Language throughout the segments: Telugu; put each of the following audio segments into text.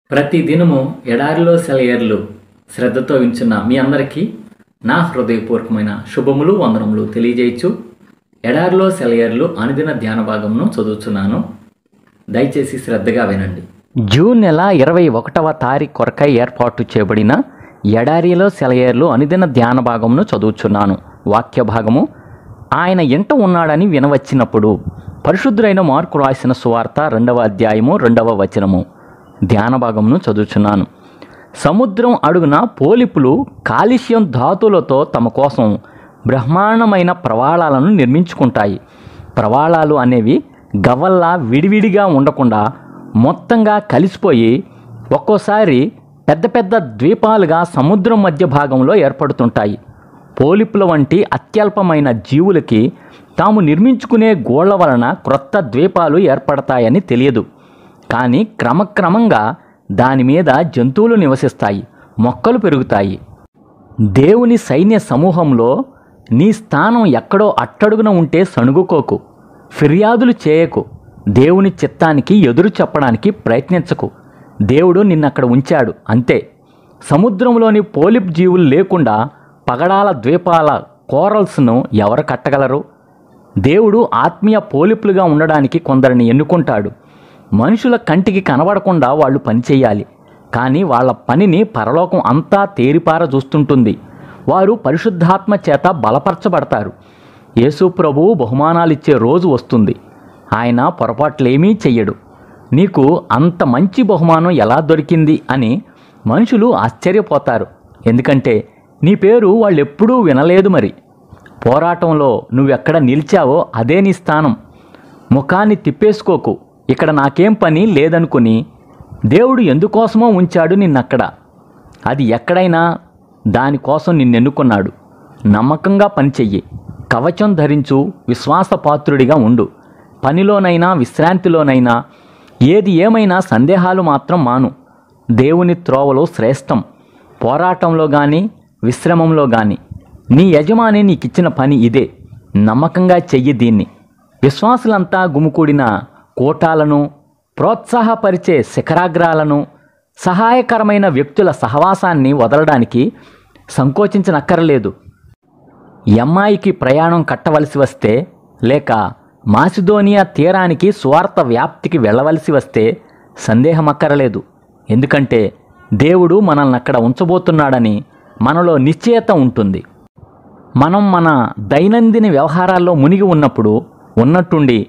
ప్రతి దినము ఎడారిలో సెలయేర్లు శ్రద్ధతో వింటున్న మీ అందరికీ నా హృదయపూర్వకమైన శుభములు వందనములు తెలియజేయచ్చు. ఎడారిలో సెలయేర్లు అనుదిన ధ్యాన భాగమును చదువుతున్నాను. దయచేసి శ్రద్ధగా వినండి. జూన్ నెల 21వ తారీఖు కొరకై ఏర్పాటు చేయబడిన ఎడారిలో సెలయేర్లు అనుదిన ధ్యాన భాగమును చదువుచున్నాను. వాక్య భాగము: ఆయన ఇంట ఉన్నాడని వినవచ్చినప్పుడు. పరిశుద్ధులైన మార్కు రాసిన సువార్త 2వ అధ్యాయము 2వ వచనము. ధ్యాన భాగమును చదువుచున్నాను. సముద్రం అడుగున పోలిపులు కాలుష్యం ధాతులతో తమ కోసం బ్రహ్మాండమైన ప్రవాళాలను నిర్మించుకుంటాయి. ప్రవాళాలు అనేవి గవ్వల్లా విడివిడిగా ఉండకుండా మొత్తంగా కలిసిపోయి ఒక్కోసారి పెద్ద పెద్ద ద్వీపాలుగా సముద్రం మధ్య భాగంలో ఏర్పడుతుంటాయి. పోలిపుల వంటి అత్యల్పమైన జీవులకి తాము నిర్మించుకునే గోళ్ల వలన క్రొత్త ద్వీపాలు ఏర్పడతాయని తెలియదు. కానీ క్రమక్రమంగా దాని మీద జంతువులు నివసిస్తాయి, మొక్కలు పెరుగుతాయి. దేవుని సైన్య సమూహంలో నీ స్థానం ఎక్కడో అట్టడుగున ఉంటే సణుగుకోకు, ఫిర్యాదులు చేయకు, దేవుని చిత్తానికి ఎదురు చెప్పడానికి ప్రయత్నించకు. దేవుడు నిన్నక్కడ ఉంచాడు, అంతే. సముద్రంలోని పోలిప్ జీవులు లేకుండా పగడాల ద్వీపాల కోరల్స్ను ఎవరు కట్టగలరు? దేవుడు ఆత్మీయ పోలిపులుగా ఉండడానికి కొందరిని ఎన్నుకుంటాడు. మనుషుల కంటికి కనబడకుండా వాళ్ళు పనిచేయాలి, కానీ వాళ్ళ పనిని పరలోకం అంతా తేరిపార చూస్తుంటుంది. వారు పరిశుద్ధాత్మ చేత బలపరచబడతారు. యేసు ప్రభువు బహుమానాలిచ్చే రోజు వస్తుంది. ఆయన పొరపాట్లేమీ చెయ్యడు. నీకు అంత మంచి బహుమానం ఎలా దొరికింది అని మనుషులు ఆశ్చర్యపోతారు. ఎందుకంటే నీ పేరు వాళ్ళెప్పుడూ వినలేదు. మరి పోరాటంలో నువ్వెక్కడ నిలిచావో అదే నీ స్థానం. ముఖాన్ని తిప్పేసుకోకు, ఇక్కడ నాకేం పని లేదనుకుని. దేవుడు ఎందుకోసమో ఉంచాడు నిన్నక్కడ. అది ఎక్కడైనా దానికోసం నిన్నెన్నుకున్నాడు. నమ్మకంగా పనిచెయ్యి, కవచం ధరించు, విశ్వాసపాత్రుడిగా ఉండు. పనిలోనైనా విశ్రాంతిలోనైనా ఏది ఏమైనా సందేహాలు మాత్రం మాను. దేవుని త్రోవలో శ్రేష్టం. పోరాటంలో కానీ విశ్రమంలో కానీ నీ యజమాని నీకిచ్చిన పని ఇదే. నమ్మకంగా చెయ్యి దీన్ని. విశ్వాసులంతా గుమికూడిన కూటాలను, ప్రోత్సాహపరిచే శిఖరాగ్రాలను, సహాయకరమైన వ్యక్తుల సహవాసాన్ని వదలడానికి సంకోచించనక్కరలేదు. ఎమ్మాయికి ప్రయాణం కట్టవలసి వస్తే, లేక మాసిదోనియా తీరానికి సువార్త వ్యాప్తికి వెళ్ళవలసి వస్తే సందేహమక్కరలేదు. ఎందుకంటే దేవుడు మనల్ని అక్కడ ఉంచబోతున్నాడని మనలో నిశ్చయత ఉంటుంది. మనం మన దైనందిన వ్యవహారాల్లో మునిగి ఉన్నప్పుడు ఉన్నట్టుండి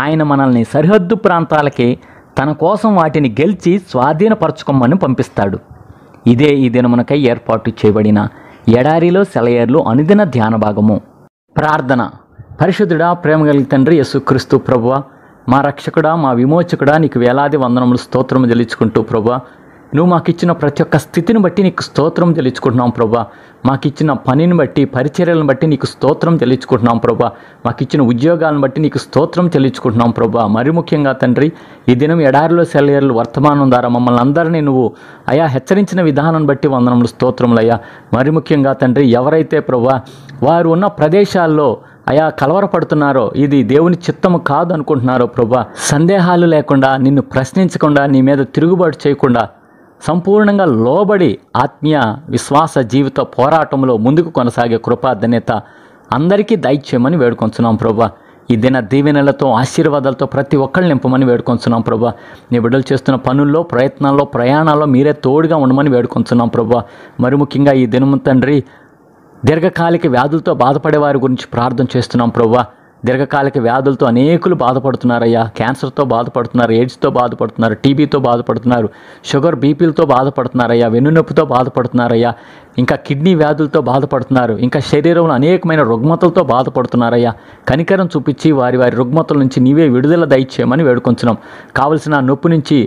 ఆయన మనల్ని సరిహద్దు ప్రాంతాలకి తన కోసం వాటిని గెలిచి స్వాధీనపరచుకోమని పంపిస్తాడు. ఇదే ఈ దినమునకై ఏర్పాటు చేయబడిన ఎడారిలో సెలయేర్లు అనుదిన ధ్యాన భాగము. ప్రార్థన. పరిశుద్ధుడా, ప్రేమ కలిగిన తండ్రి యేసుక్రీస్తు ప్రభువా, మా రక్షకుడా, మా విమోచకుడా, నీకు వేలాది వందనములు స్తోత్రం చెల్లించుకుంటూ ప్రభువా, నువ్వు మాకిచ్చిన ప్రతి ఒక్క స్థితిని బట్టి నీకు స్తోత్రం చెల్లించుకుంటున్నాం ప్రభా. మాకిచ్చిన పనిని బట్టి, పరిచర్యలను బట్టి నీకు స్తోత్రం చెల్లించుకుంటున్నాం ప్రభా. మాకిచ్చిన ఉద్యోగాలను బట్టి నీకు స్తోత్రం చెల్లించుకుంటున్నాం ప్రభా. మరి ముఖ్యంగా తండ్రి, ఈ దినం ఎడారిలో సెలయేర్లు వర్తమానం ద్వారా మమ్మల్ని అందరినీ నువ్వు అయా హెచ్చరించిన విధానం బట్టి వందనములు స్తోత్రములయ్యా. మరి ముఖ్యంగా తండ్రి, ఎవరైతే ప్రభా వారు ఉన్న ప్రదేశాల్లో అయా కలవరపడుతున్నారో, ఇది దేవుని చిత్తము కాదు అనుకుంటున్నారో ప్రభా, సందేహాలు లేకుండా, నిన్ను ప్రశ్నించకుండా, నీ మీద తిరుగుబాటు చేయకుండా సంపూర్ణంగా లోబడి ఆత్మీయ విశ్వాస జీవిత పోరాటంలో ముందుకు కొనసాగే కృపా ధన్యత అందరికీ దయచేయమని వేడుకొంచున్నాం ప్రభా. ఈ దిన దీవెనలతో, ఆశీర్వాదాలతో ప్రతి ఒక్కళ్ళు నింపమని వేడుకొంచున్నాం ప్రభా. నీ బిడ్డలు చేస్తున్న పనుల్లో, ప్రయత్నాల్లో, ప్రయాణాల్లో మీరే తోడుగా ఉండమని వేడుకొంచున్నాం ప్రభా. మరి ముఖ్యంగా ఈ దినము తండ్రి, దీర్ఘకాలిక వ్యాధులతో బాధపడే వారి గురించి ప్రార్థన చేస్తున్నాం ప్రభా. దీర్ఘకాలిక వ్యాధులతో అనేకులు బాధపడుతున్నారయ్యా. క్యాన్సర్తో బాధపడుతున్నారు, ఎయిడ్స్తో బాధపడుతున్నారు, టీబీతో బాధపడుతున్నారు, షుగర్ బీపీలతో బాధపడుతున్నారయ్యా, వెన్నునొప్పితో బాధపడుతున్నారయ్యా, ఇంకా కిడ్నీ వ్యాధులతో బాధపడుతున్నారు, ఇంకా శరీరంలో అనేకమైన రుగ్మతలతో బాధపడుతున్నారయ్యా. కనికరం చూపించి వారి వారి రుగ్మతల నుంచి నీవే విడుదల దయచేయమని వేడుకొంచున్నాం. కావలసిన నొప్పి నుంచి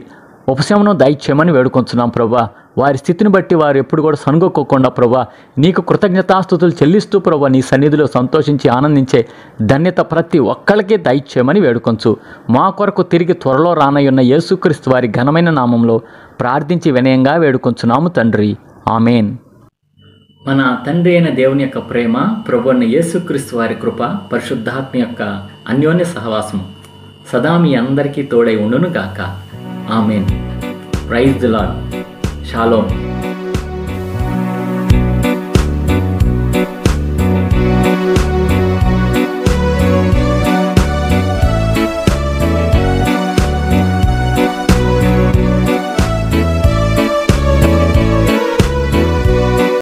ఉపశమనం దయచేయమని వేడుకొంచున్నాం ప్రభా. వారి స్థితిని బట్టి వారు ఎప్పుడు కూడా సనుగొక్కోకుండా ప్రభా, నీకు కృతజ్ఞతాస్తుతులు చెల్లిస్తూ ప్రభా, నీ సన్నిధిలో సంతోషించి ఆనందించే ధన్యత ప్రతి ఒక్కళ్ళకే దయచేయమని వేడుకొంచు. మా కొరకు తిరిగి త్వరలో రానయ్యున్న యేసుక్రీస్తు వారి ఘనమైన నామంలో ప్రార్థించి వినయంగా వేడుకొంచున్నాము తండ్రి. ఆమెన్. మన తండ్రి అయిన దేవుని యొక్క ప్రేమ, ప్రభు అయిన యేసుక్రీస్తు వారి కృప, పరిశుద్ధాత్మ యొక్క అన్యోన్య సహవాసము సదా మీ అందరికీ తోడై ఉండును గాక. Amen. Praise the lord. Shalom.